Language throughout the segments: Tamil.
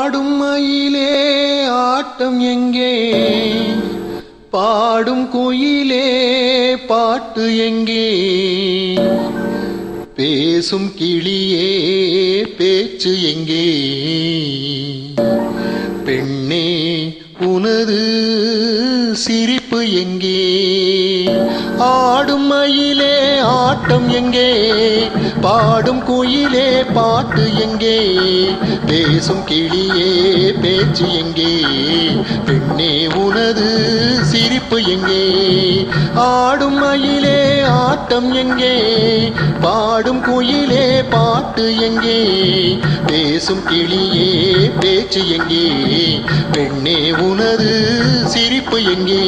ஆடும் மயிலே ஆட்டம் எங்கே, பாடும் குயிலே பாட்டு எங்கே, பேசும் கிளியே பேச்சு எங்கே, பெண்ணே உனது சிரிப்பு எங்கே. ஆடும் மயிலே ஆட்டம் எங்கே, பாடும் குயிலே பாட்டு எங்கே, பேசும் கிளியே பேச்சு எங்கே, பெண்ணே உனது சிரிப்பு எங்கே. ஆடும் மயிலே ஆட்டம் எங்கே, பாடும் குயிலே பாட்டு எங்கே, பேசும் கிளியே பேச்சு எங்கே, பெண்ணே உனது சிரிப்பு எங்கே.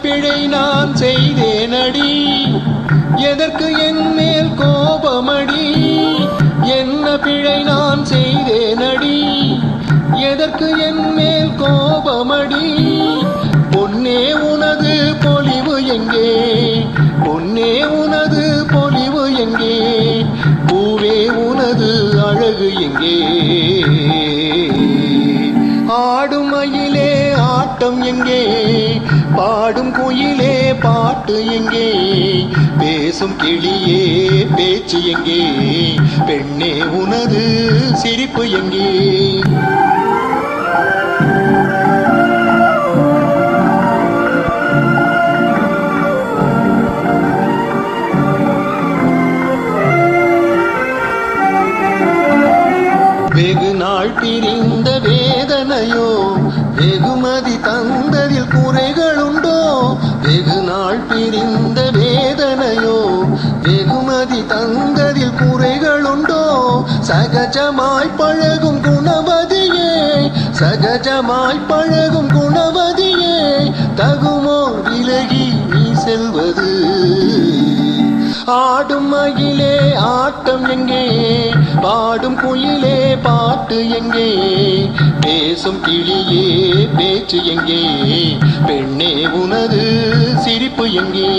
பிழை நான் செய்தேனடி, எதற்கு என் மேல் கோபமடி. என்ன பிழை நான் செய்தேனடி, எதற்கு என் மேல் கோபமடி. பொன்னே உனது பொலிவு எங்கே, பொன்னே உனது பொலிவு எங்கே, பூவே உனது அழகு எங்கே. ஆடும் மயிலே ஆட்டம் எங்கே, பாடும் குயிலே பாட்டு எங்கே, பேசும் கிளியே பேச்சு எங்கே, பெண்ணே உனது சிரிப்பு எங்கே. வெகு நாள் பிரிந்த வேதனையோ, வெகுமதி தந்ததில் குறைகளுண்டோ. வெகு நாள் பிரிந்த வேதனையோ, வெகுமதி தந்ததில் குறைகளுண்டோ. சகஜமாய் பழகும் குணவதியே, சகஜமாய் பழகும் குணவதியே, தகுமோ விலகி நீ செல்வது. ஆடும் மயிலே ஆட்டம் எங்கே, பாடும் குயிலே பாட்டு எங்கே, பேசும் கிளியே பேச்சு எங்கே, பெண்ணே உனது சிரிப்பு எங்கே.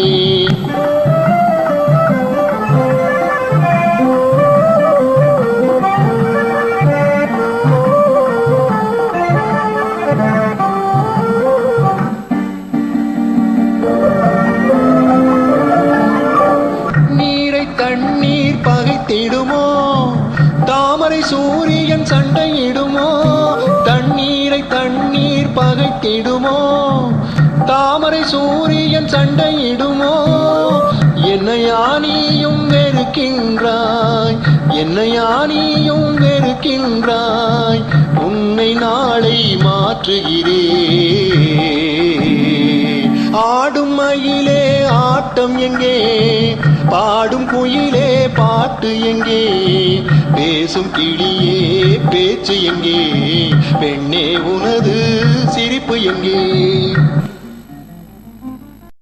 தண்ணீர் பகைத்திடுமோ, தாமரை சூரியன் சண்டையிடுமோ. தண்ணீரை தண்ணீர் பகைத்திடுமோ, தாமரை சூரியன் சண்டையிடுமோ. என்னையா நீயும் வெறுக்கின்றாய், என்னையா நீயும் வெறுக்கின்றாய், உன்னை நாளை மாற்றுகிறேன். ஆடும் மயிலே ஆட்டம் எங்கே, பாடும் குயிலே பாட்டு எங்கே, பேசும் கிளியே பேச்சு எங்கே, பெண்ணே உனது சிரிப்பு எங்கே.